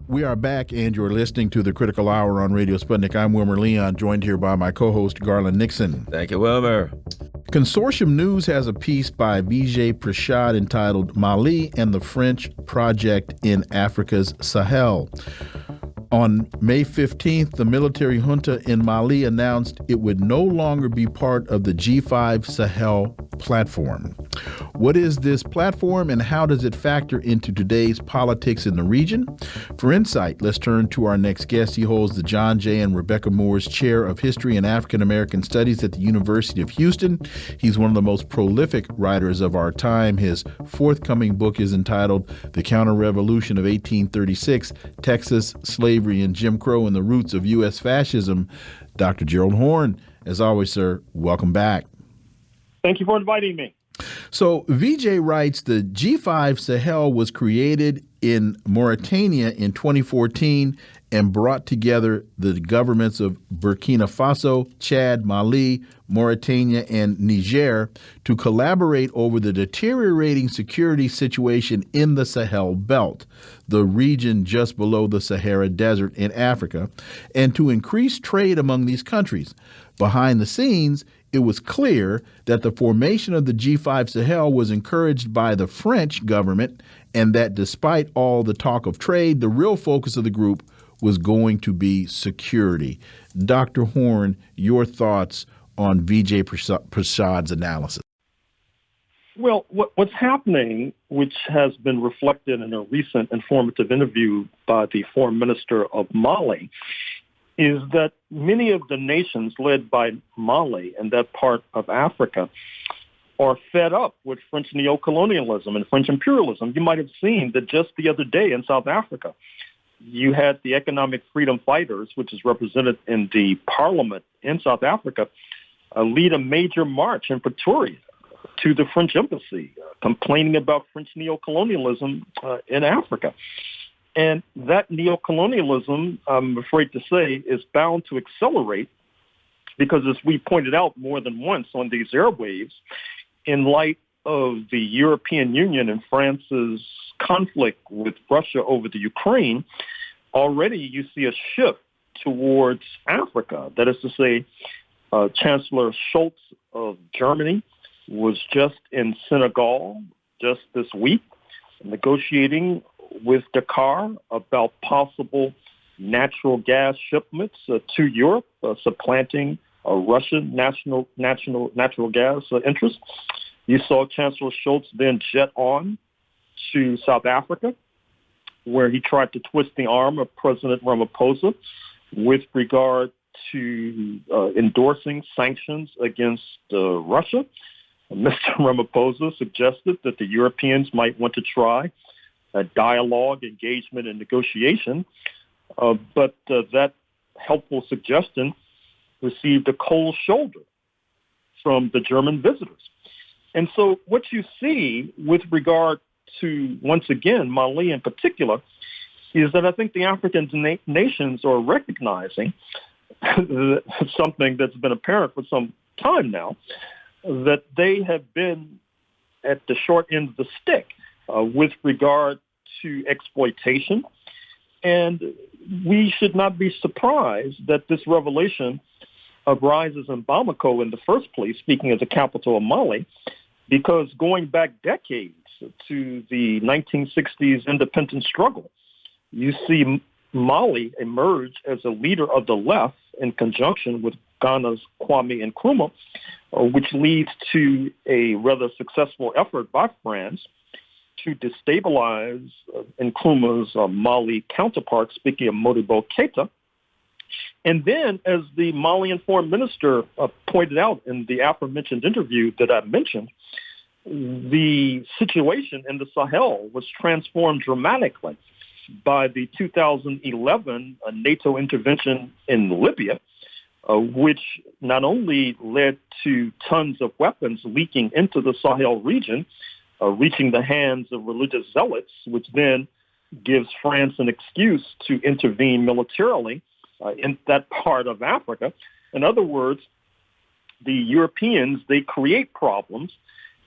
We are back, and you're listening to the Critical Hour on Radio Sputnik. I'm Wilmer Leon, joined here by my co-host, Garland Nixon. Thank you, Wilmer. Consortium News has a piece by Vijay Prashad entitled Mali and the French Project in Africa's Sahel. On May 15th, the military junta in Mali announced it would no longer be part of the G5 Sahel platform. What is this platform and how does it factor into today's politics in the region? For insight, let's turn to our next guest. He holds the John J. and Rebecca Moores Chair of History and African American Studies at the University of Houston. He's one of the most prolific writers of our time. His forthcoming book is entitled The Counter-Revolution of 1836, Texas, Slavery, and Jim Crow and the Roots of U.S. Fascism. Dr. Gerald Horne, as always, sir, welcome back. Thank you for inviting me. So Vijay writes, the G5 Sahel was created in Mauritania in 2014 and brought together the governments of Burkina Faso, Chad, Mali, Mauritania, and Niger to collaborate over the deteriorating security situation in the Sahel Belt, the region just below the Sahara Desert in Africa, and to increase trade among these countries. Behind the scenes, it was clear that the formation of the G5 Sahel was encouraged by the French government and that despite all the talk of trade, the real focus of the group was going to be security. Dr. Horne, your thoughts on Vijay Prashad's analysis? Well, what's happening, which has been reflected in a recent informative interview by the foreign minister of Mali, is that many of the nations led by Mali and that part of Africa are fed up with French neocolonialism and French imperialism. You might have seen that just the other day in South Africa, you had the economic freedom fighters, which is represented in the parliament in South Africa, lead a major march in Pretoria to the French embassy, complaining about French neocolonialism in Africa. And that neocolonialism, I'm afraid to say, is bound to accelerate because, as we pointed out more than once on these airwaves, in light of the European Union and France's conflict with Russia over the Ukraine, already you see a shift towards Africa. That is to say, Chancellor Scholz of Germany was just in Senegal just this week negotiating with Dakar about possible natural gas shipments to Europe, supplanting Russian natural gas interests. You saw Chancellor Scholz then jet on to South Africa, where he tried to twist the arm of President Ramaphosa with regard to endorsing sanctions against Russia. Mr. Ramaphosa suggested that the Europeans might want to try a dialogue, engagement, and negotiation, but that helpful suggestion received a cold shoulder from the German visitors. And so what you see with regard to, once again, Mali in particular, is that I think the African nations are recognizing something that's been apparent for some time now, that they have been at the short end of the stick with regard to exploitation. And we should not be surprised that this revelation arises in Bamako in the first place, speaking as the capital of Mali, because going back decades to the 1960s independence struggle, you see Mali emerge as a leader of the left in conjunction with Ghana's Kwame Nkrumah, which leads to a rather successful effort by France to destabilize Nkrumah's Mali counterpart, speaking of Modibo Keita. And then, as the Malian foreign minister pointed out in the aforementioned interview that I mentioned, the situation in the Sahel was transformed dramatically by the 2011 NATO intervention in Libya, which not only led to tons of weapons leaking into the Sahel region, reaching the hands of religious zealots, which then gives France an excuse to intervene militarily in that part of Africa. In other words, the Europeans, they create problems,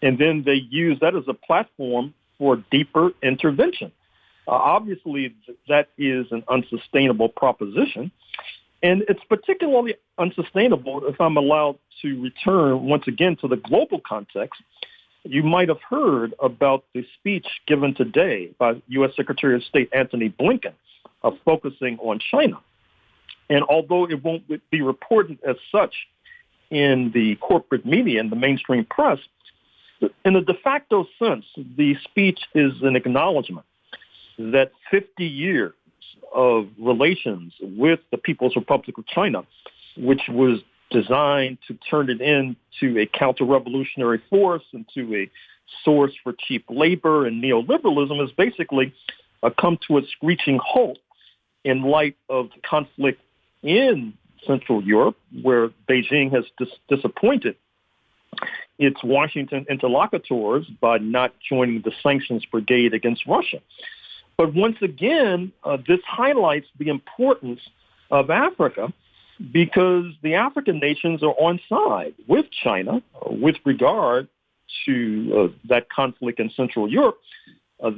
and then they use that as a platform for deeper intervention. Obviously, that is an unsustainable proposition. And it's particularly unsustainable if I'm allowed to return once again to the global context. You might have heard about the speech given today by U.S. Secretary of State Antony Blinken focusing on China. And although it won't be reported as such in the corporate media and the mainstream press, in a de facto sense, the speech is an acknowledgement that 50 years of relations with the People's Republic of China, which was designed to turn it into a counter-revolutionary force, into a source for cheap labor and neoliberalism, has basically come to a screeching halt in light of the conflict in Central Europe, where Beijing has disappointed its Washington interlocutors by not joining the sanctions brigade against Russia. But once again, this highlights the importance of Africa, because the African nations are on side with China with regard to that conflict in Central Europe.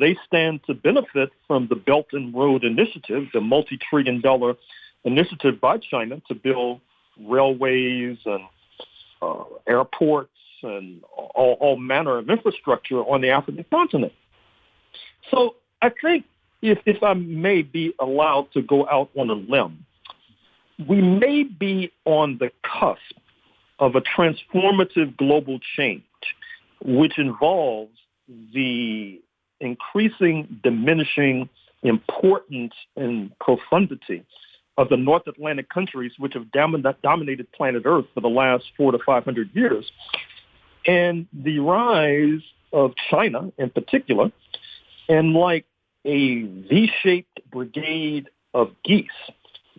They stand to benefit from the Belt and Road Initiative, the multi-trillion-dollar initiative by China to build railways and airports and all manner of infrastructure on the African continent. So I think if I may be allowed to go out on a limb, we may be on the cusp of a transformative global change, which involves the increasing, diminishing importance and profundity of the North Atlantic countries, which have dominated planet Earth for the last 400 to 500 years, and the rise of China in particular, and like a V-shaped brigade of geese,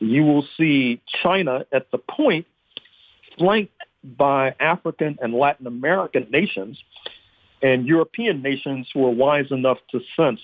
you will see China at the point flanked by African and Latin American nations and European nations who are wise enough to sense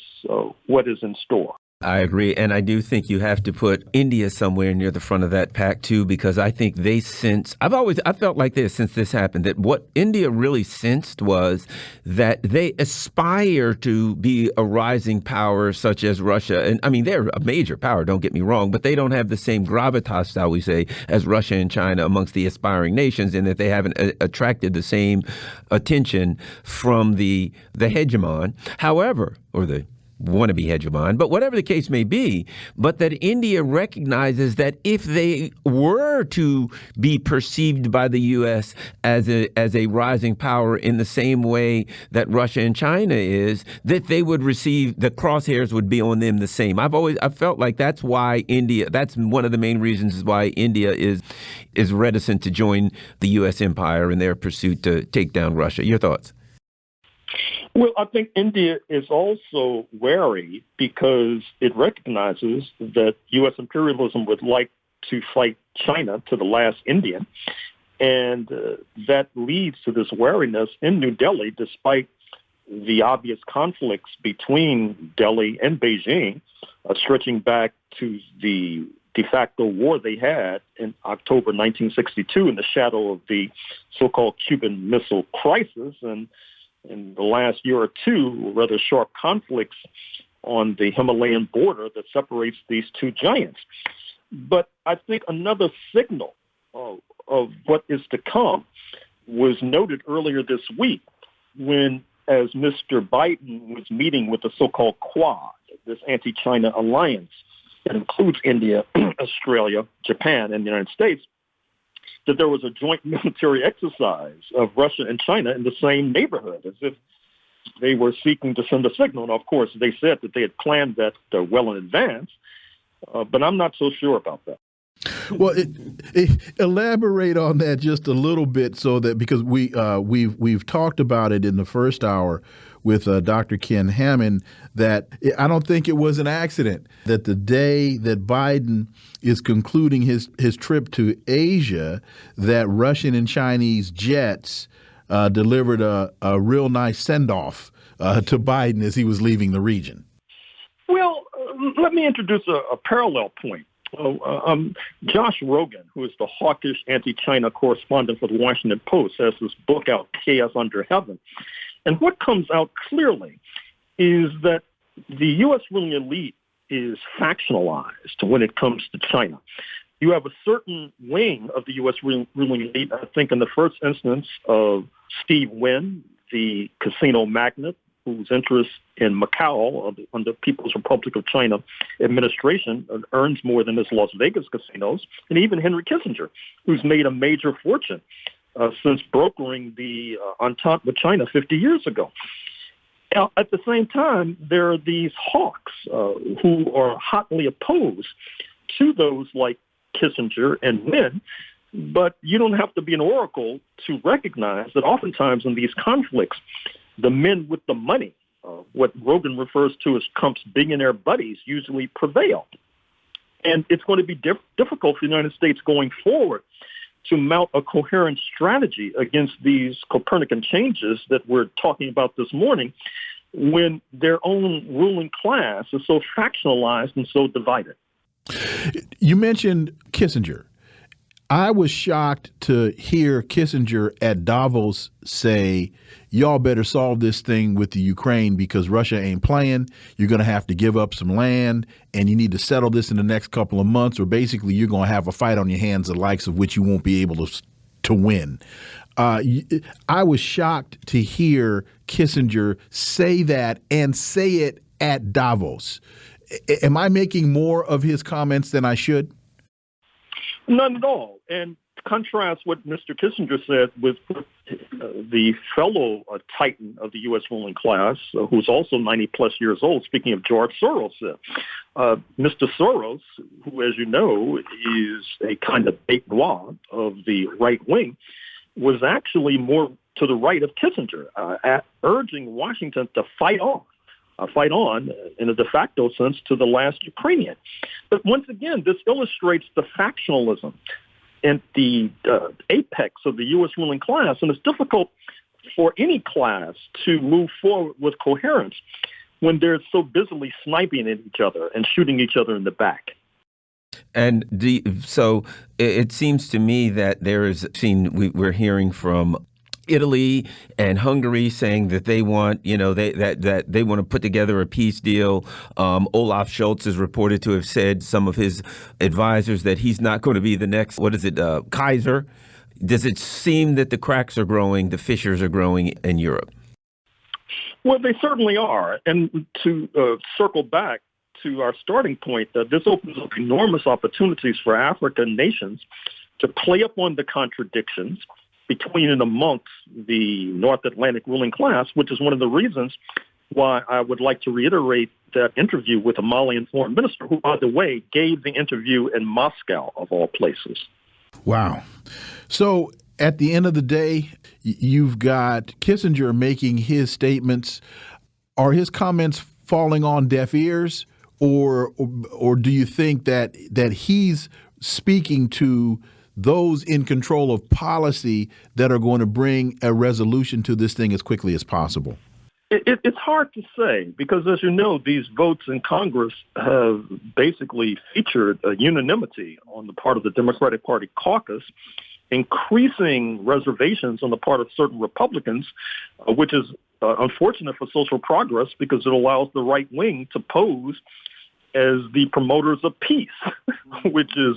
what is in store. I agree. And I do think you have to put India somewhere near the front of that pack, too, because I think they sense, I felt like this since this happened, that what India really sensed was that they aspire to be a rising power such as Russia. And I mean, they're a major power, don't get me wrong, but they don't have the same gravitas, shall we say, as Russia and China amongst the aspiring nations, in that they haven't attracted the same attention from the hegemon. However, or the wannabe hegemon, but whatever the case may be, but that India recognizes that if they were to be perceived by the U.S. as a rising power in the same way that Russia and China is, that they would receive, the crosshairs would be on them the same. I've felt like that's why India, that's one of the main reasons why India is reticent to join the U.S. empire in their pursuit to take down Russia. Your thoughts? Well, I think India is also wary because it recognizes that U.S. imperialism would like to fight China to the last Indian. And that leads to this wariness in New Delhi, despite the obvious conflicts between Delhi and Beijing, stretching back to the de facto war they had in October 1962 in the shadow of the so-called Cuban Missile Crisis. And in the last year or two, rather sharp conflicts on the Himalayan border that separates these two giants. But I think another signal of what is to come was noted earlier this week when, as Mr. Biden was meeting with the so-called Quad, this anti-China alliance that includes India, Australia, Japan, and the United States, that there was a joint military exercise of Russia and China in the same neighborhood, as if they were seeking to send a signal. And of course, they said that they had planned that well in advance, but I'm not so sure about that. Well, elaborate on that just a little bit, so that, because we've talked about it in the first hour with Dr. Ken Hammond, that I don't think it was an accident that the day that Biden is concluding his trip to Asia, that Russian and Chinese jets delivered a real nice send-off to Biden as he was leaving the region. Well, let me introduce a parallel point. Josh Rogan, who is the hawkish anti-China correspondent for the Washington Post, has this book out, Chaos Under Heaven. And what comes out clearly is that the U.S. ruling elite is factionalized when it comes to China. You have a certain wing of the U.S. ruling elite, I think in the first instance of Steve Wynn, the casino magnate, whose interest in Macau under People's Republic of China administration earns more than his Las Vegas casinos, and even Henry Kissinger, who's made a major fortune since brokering the entente with China 50 years ago. Now, at the same time, there are these hawks who are hotly opposed to those like Kissinger and Wynn, but you don't have to be an oracle to recognize that oftentimes in these conflicts, the men with the money, what Rogan refers to as Trump's billionaire buddies, usually prevail. And it's going to be difficult for the United States going forward to mount a coherent strategy against these Copernican changes that we're talking about this morning when their own ruling class is so factionalized and so divided. You mentioned Kissinger. I was shocked to hear Kissinger at Davos say, y'all better solve this thing with the Ukraine because Russia ain't playing. You're going to have to give up some land and you need to settle this in the next couple of months or basically you're going to have a fight on your hands the likes of which you won't be able to win. I was shocked to hear Kissinger say that and say it at Davos. Am I making more of his comments than I should? None at all. And contrast what Mr. Kissinger said with the fellow titan of the U.S. ruling class, who's also 90-plus years old, speaking of George Soros said. Mr. Soros, who, as you know, is a kind of bête noire of the right wing, was actually more to the right of Kissinger, urging Washington to fight on in a de facto sense to the last Ukrainian. But once again, this illustrates the factionalism and the apex of the U.S. ruling class. And it's difficult for any class to move forward with coherence when they're so busily sniping at each other and shooting each other in the back. And so it seems to me that we're hearing from Italy and Hungary saying that they want, that they want to put together a peace deal. Olaf Scholz is reported to have said, some of his advisors, that he's not going to be the next, Kaiser. Does it seem that the cracks are growing, the fissures are growing in Europe? Well, they certainly are. And to circle back to our starting point, this opens up enormous opportunities for African nations to play upon the contradictions between and amongst the North Atlantic ruling class, which is one of the reasons why I would like to reiterate that interview with a Malian foreign minister, who, by the way, gave the interview in Moscow, of all places. Wow. So at the end of the day, you've got Kissinger making his statements. Are his comments falling on deaf ears, or do you think that he's speaking to those in control of policy that are going to bring a resolution to this thing as quickly as possible? It's hard to say because, as you know, these votes in Congress have basically featured a unanimity on the part of the Democratic Party caucus, increasing reservations on the part of certain Republicans, which is unfortunate for social progress because it allows the right wing to pose as the promoters of peace, which is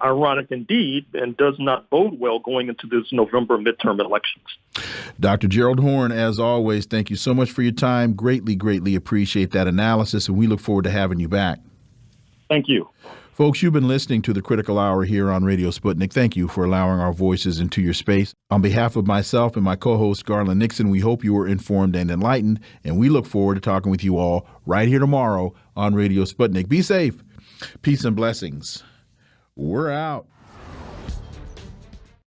ironic indeed and does not bode well going into this November midterm elections. Dr. Gerald Horne, as always, thank you so much for your time. Greatly, greatly appreciate that analysis, and we look forward to having you back. Thank you. Folks, you've been listening to the Critical Hour here on Radio Sputnik. Thank you for allowing our voices into your space. On behalf of myself and my co-host, Garland Nixon, we hope you were informed and enlightened, and we look forward to talking with you all right here tomorrow on Radio Sputnik. Be safe. Peace and blessings. We're out.